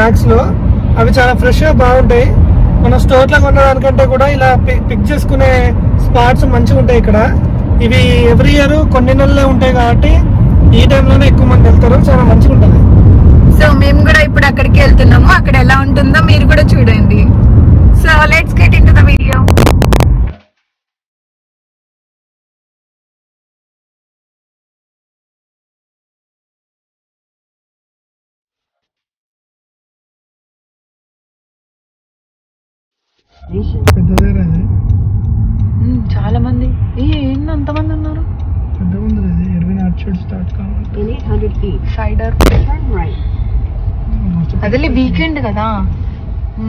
Bags లో. అవి చాలా ఫ్రెష్ గా బాగుంటాయి. మన స్టోర్ లో కొనడానికంటే కూడా ఇలా పిక్ చేసుకునే స్పాట్స్ మంచిగా ఉంటాయి ఇక్కడ. ఇవి ఎవ్రీ ఇయర్ కొన్ని నెలలే ఉంటాయి కాబట్టి ఈ టైంలోనే ఎక్కువ మంది వెళ్తారు. చాలా మంచిగా ఉంటుంది. సో మేము కూడా ఇప్పుడు అక్కడికి వెళ్తున్నాము. అక్కడ ఎలా ఉంటుందో మీరు కూడా చూడండి. So let's get into the video. చాలా మంది ఏంది అంతమంది ఉన్నారు. అదే వీకెండ్ కదా,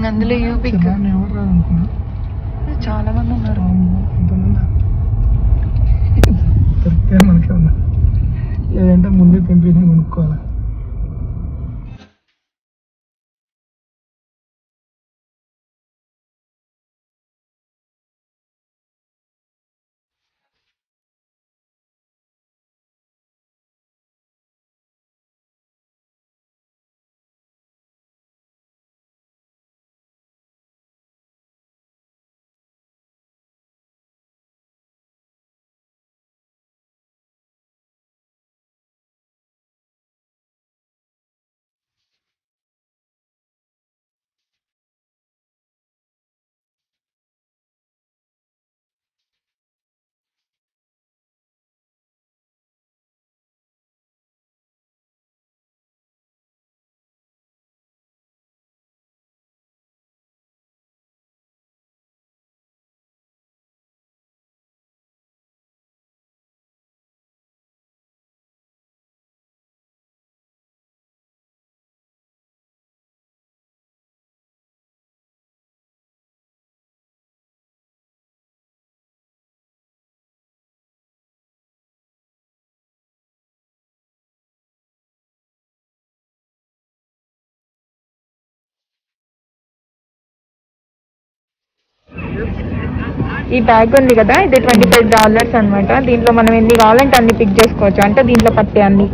అందులో యూపిక్ చాలా మంది ఉన్నారు. మనకే ఉన్నా లేదంటే ముందే తెంపి కొనుక్కోవాలి. ఈ బ్యాగ్ ఉంది కదా, ఇది $25 అనమాట. దీంట్లో మనం ఎన్ని కావాలంటే అన్ని పిక్ చేసుకోవచ్చు. అంటే దీంట్లో పట్టే అన్ని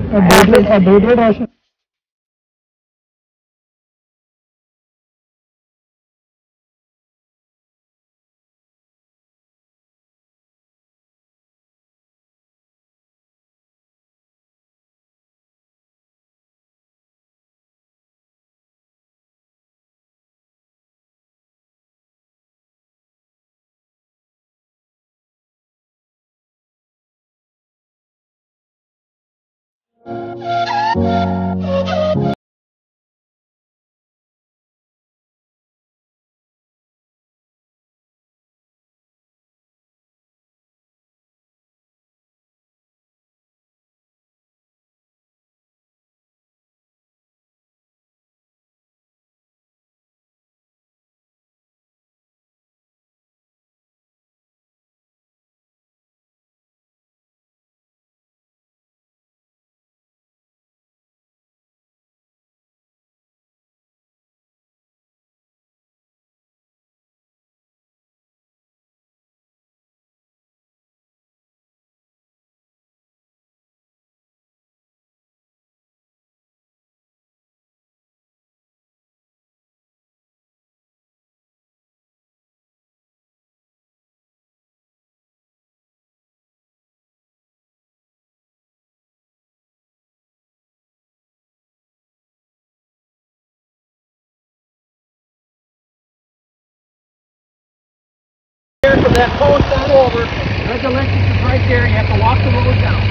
That post on over. There's electric is right there. You have to walk the road down.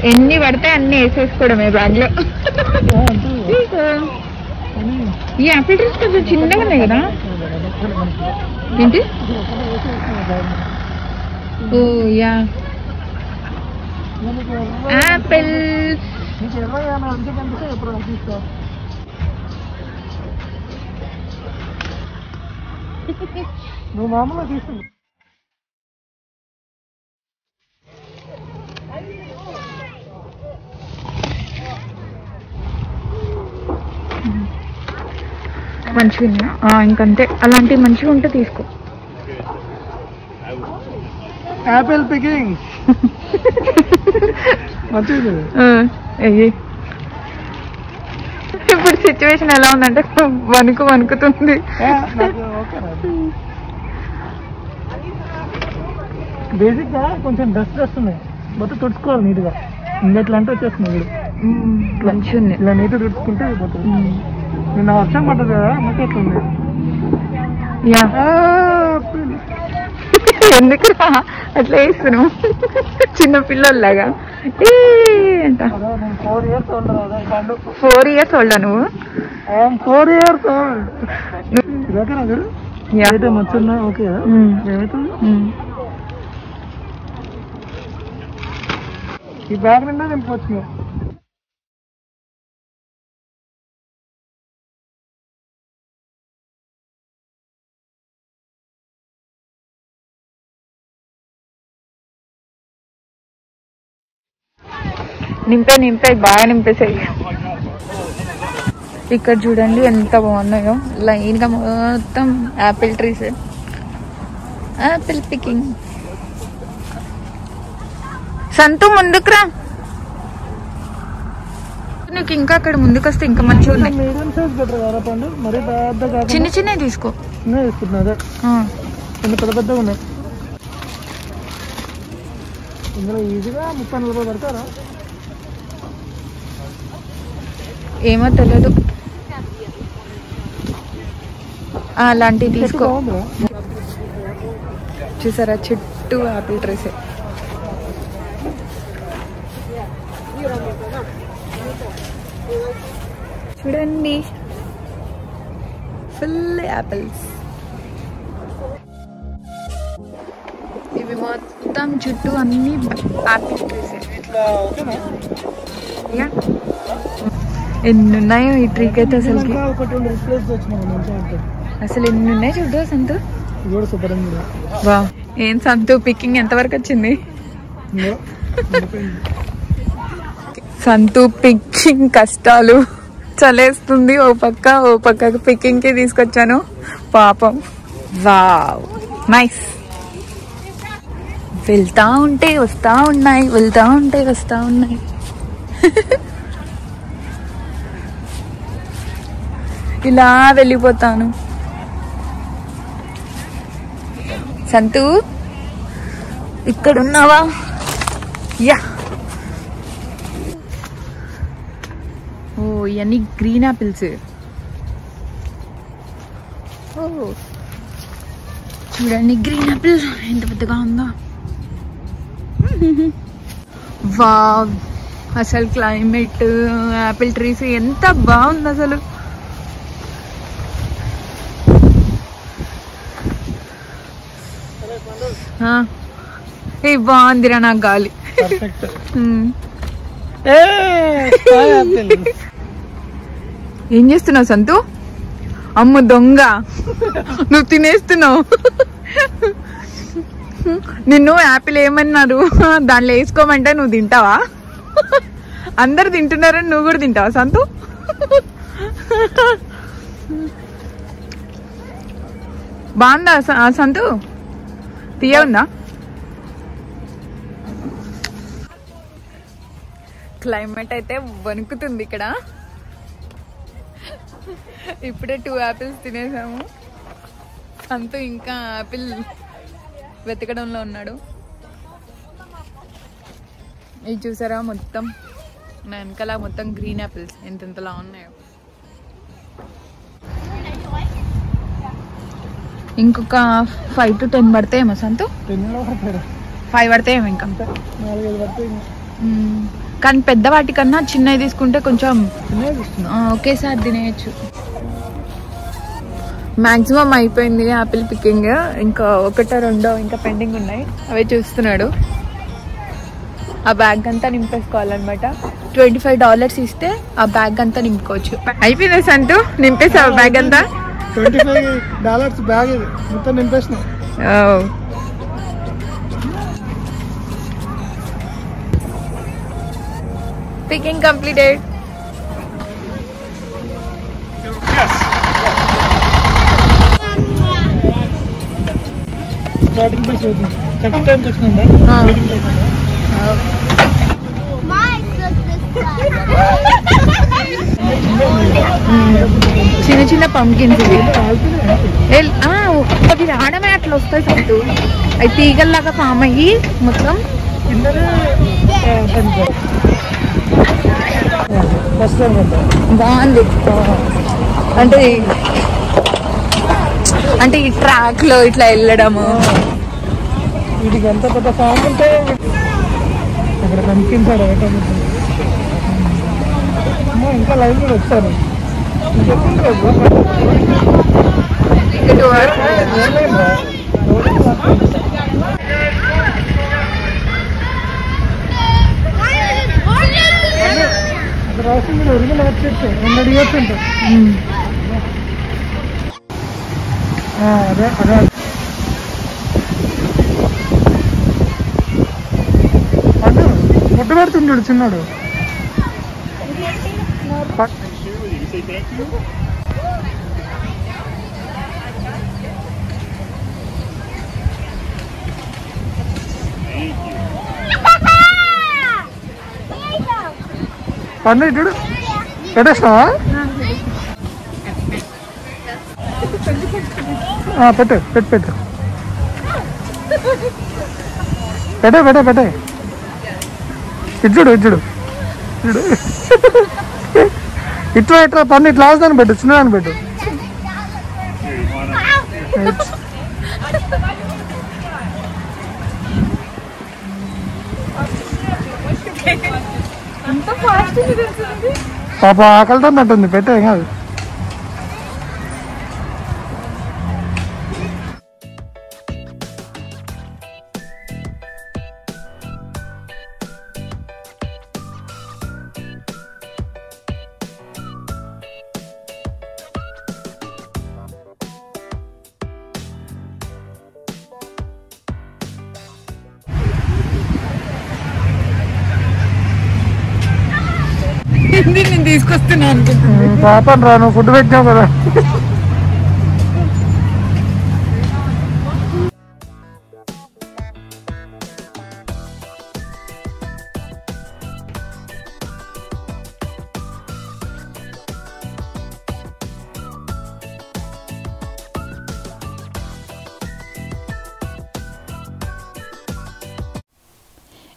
ఎన్ని పడితే అన్ని వేసేసుకోవడమే బ్యాగ్ లో. ఈ యాపిల్ ట్రీస్ కొంచెం చిన్నగా ఉన్నాయి కదా. ఏంటి? ఓ యా, యాపిల్. నువ్వు మామూలుగా తీసుకుంది. మంచిగా ఇంకంతే. అలాంటివి మంచిగా ఉంటే తీసుకో. Apple picking. ఇప్పుడు సిచ్యువేషన్ ఎలా ఉందంటే వణుకుతుంది. బేసిక్ గా కొంచెం డస్ట్ వస్తున్నాయి, మొత్తం తుడుచుకోవాలి నీట్ గా. ఇంకెట్లా అంటే వచ్చేస్తున్నాయి మంచిగా ఉంది. ఇలా నీట్ తుడుచుకుంటే అయిపోతుంది. నిన్న వర్షం పడ్డది కదా, మొత్తం ఎట్లుంది. ఎందుకు అట్లా వేస్తున్నావు చిన్న పిల్లల్లాగా? అంట 4 years old. 4 years old నువ్వు? 4 years old. అయితే మంచిగా ఓకే ఏమవుతుంది? ఈ బ్యాగ్ నిండా నింపవచ్చు. నింపే బాగా నింపేసాయి. ఇక్కడ చూడండి ఎంత బాగున్నాయో, లైన్ గా మొత్తం యాపిల్ ట్రీస్, యాపిల్ పికింగ్. సంతు ముందుకురా, నీకు ఇంకా అక్కడ ముందుకు వస్తే ఇంకా మంచిగా ఉన్నాయి. మీడియం సైజ్ బెటర్ కదా పండు, మరీ పెద్దగా చిన్నవి తీసుకో. తీసుకుంటున్నా అదే పెద్ద పెద్దగా ఉన్నాయి. ఇందులో ఈజీగా 30 రూపాయలు పడతారా? ఏమో తెలియదు, అలాంటివి తీసుకో. చూసారా చుట్టూ ఆపిల్ ట్రీస్. చూడండి ఫుల్ యాపిల్స్. ఇవి మొత్తం చుట్టూ అన్ని ఆపిల్ ట్రీస్. ఎన్ని ఉన్నాయో ఈ ట్రీకి అయితే అసలుకి. అసలు ఎన్ని ఉన్నాయి చూడు సంతు. వా, ఏం సంతు పికింగ్ ఎంతవరకు వచ్చింది? సంతు పికింగ్ కష్టాలు, చలేస్తుంది ఓ పక్క పికింగ్ కి తీసుకొచ్చాను పాపం. Wow nice. వెళ్తా ఉంటే వస్తా ఉన్నాయి. ఇలా వెళ్ళిపోతాను. సంతు ఇక్కడున్నావా? యా. ఓ ఇవన్నీ గ్రీన్ యాపిల్స్. ఓ చూడండి గ్రీన్ యాపిల్ ఎంత పెద్దగా ఉందో. వావ్, అసలు క్లైమేట్, యాపిల్ ట్రీస్ ఎంత బాగుంది అసలు. బాగుందిరా నాకు గాలి. ఏం చేస్తున్నావు సంతు? అమ్మ దొంగ, నువ్వు తినేస్తున్నావు. నిన్ను యాపిల్ ఏమన్నారు, దాంట్లో వేసుకోమంటే నువ్వు తింటావా? అందరు తింటున్నారని నువ్వు కూడా తింటావా సంతు? బాగుందా సంతు? తీయ ఉందా? క్లైమేట్ అయితే వణుకుతుంది ఇక్కడ. ఇప్పుడే 2 యాపిల్స్ తినేసాము. సంతు ఇంకా యాపిల్ వెతకడంలో ఉన్నాడు. ఇది చూసారా మొత్తం నా వెనకాల మొత్తం గ్రీన్ యాపిల్స్ ఎంతలా ఉన్నాయో. ఇంకొక 5 to 10 పడతాయేమో సంతు? 5 పడతాయేమో ఇంకా. కానీ పెద్ద వాటికన్నా చిన్నవి తీసుకుంటే కొంచెం ఒకేసారి తినేయచ్చు. మ్యాక్సిమం అయిపోయింది యాపిల్ పికింగ్. ఇంకా 1 or 2 ఇంకా పెండింగ్ ఉన్నాయి, అవే చూస్తున్నాడు. ఆ బ్యాగ్ అంతా నింపేసుకోవాలన్నమాట. $25 ఇస్తే ఆ బ్యాగ్ అంతా నింపుకోవచ్చు. అయిపోయింది సంతు, నింపేసావు బ్యాగ్ అంతా? $25 బ్యాగ్ మొత్తం నింపేసిన. Picking completed. Starting by 7. Second time వచ్చిందా? చిన్న చిన్న పంకిన్స్ ఇవి అవి రావడమే అట్లా వస్తాయి సత్తు అవి తీగల్లాగా ఫామ్ అయ్యి మొత్తం బాగుంది. అంటే ఈ ట్రాక్ లో ఇట్లా వెళ్ళడము వీటికి ఎంత పెద్ద ఫామ్ ఉంటే అక్కడ కనిపించాడు ఇంకా లైన్ కూడా వచ్చారు. రాసి మీరు ఒరిజినల్ వచ్చేసి 100 years ఉంటాయి. అదే అదే అంటే ముట్ట పెడుతుంటాడు చిన్నాడు. పండు ఇటు పెట్టేస్తావా? పెట్టు పెట్టు పెట్టు పెట్టే పెట్టే పెట్టే ఇచ్చుడు ఇచ్చుడు ఇచ్చుడు ఇట్లా ఇట్లా పండు ఇట్లా అవసరాన్ని పెట్టు, చిన్నదాన్ని పెట్టు. పాప ఆకలితో ఉన్నట్టుంది, పెట్టే కాదు. నేను తీసుకొస్తున్నా పాపం రా, నువ్వు ఫుడ్ పెట్టావు కదా.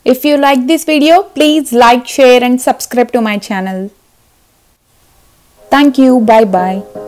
If you like this video, please like, share and subscribe to my channel. Thank you. Bye bye.